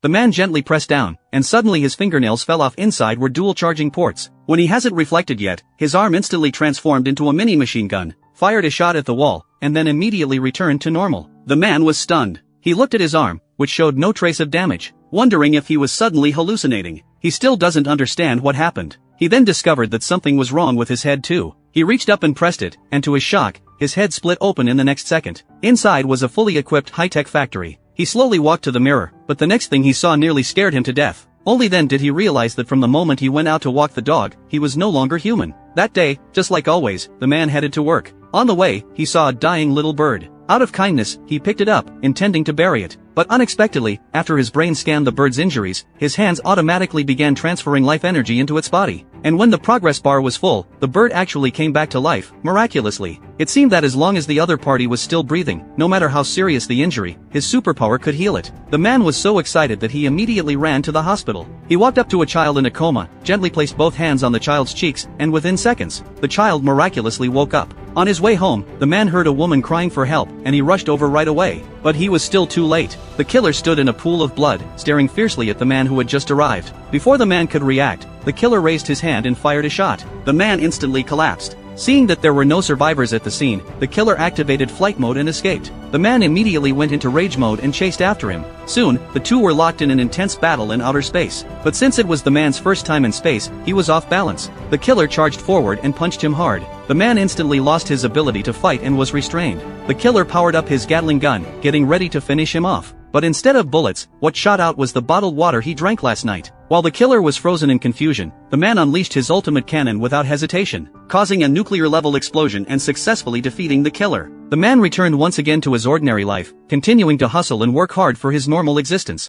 The man gently pressed down, and suddenly his fingernails fell off. Inside were dual charging ports. When he hasn't reflected yet, his arm instantly transformed into a mini machine gun, fired a shot at the wall, and then immediately returned to normal. The man was stunned. He looked at his arm, which showed no trace of damage, wondering if he was suddenly hallucinating. He still doesn't understand what happened. He then discovered that something was wrong with his head too. He reached up and pressed it, and to his shock, his head split open in the next second. Inside was a fully equipped high-tech factory. He slowly walked to the mirror, but the next thing he saw nearly scared him to death. Only then did he realize that from the moment he went out to walk the dog, he was no longer human. That day, just like always, the man headed to work. On the way, he saw a dying little bird. Out of kindness, he picked it up, intending to bury it. But unexpectedly, after his brain scanned the bird's injuries, his hands automatically began transferring life energy into its body. And when the progress bar was full, the bird actually came back to life, miraculously. It seemed that as long as the other party was still breathing, no matter how serious the injury, his superpower could heal it. The man was so excited that he immediately ran to the hospital. He walked up to a child in a coma, gently placed both hands on the child's cheeks, and within seconds, the child miraculously woke up. On his way home, the man heard a woman crying for help, and he rushed over right away. But he was still too late. The killer stood in a pool of blood, staring fiercely at the man who had just arrived. Before the man could react, the killer raised his hand and fired a shot. The man instantly collapsed. Seeing that there were no survivors at the scene, the killer activated flight mode and escaped. The man immediately went into rage mode and chased after him. Soon, the two were locked in an intense battle in outer space. But since it was the man's first time in space, he was off balance. The killer charged forward and punched him hard. The man instantly lost his ability to fight and was restrained. The killer powered up his Gatling gun, getting ready to finish him off. But instead of bullets, what shot out was the bottled water he drank last night. While the killer was frozen in confusion, the man unleashed his ultimate cannon without hesitation, causing a nuclear-level explosion and successfully defeating the killer. The man returned once again to his ordinary life, continuing to hustle and work hard for his normal existence.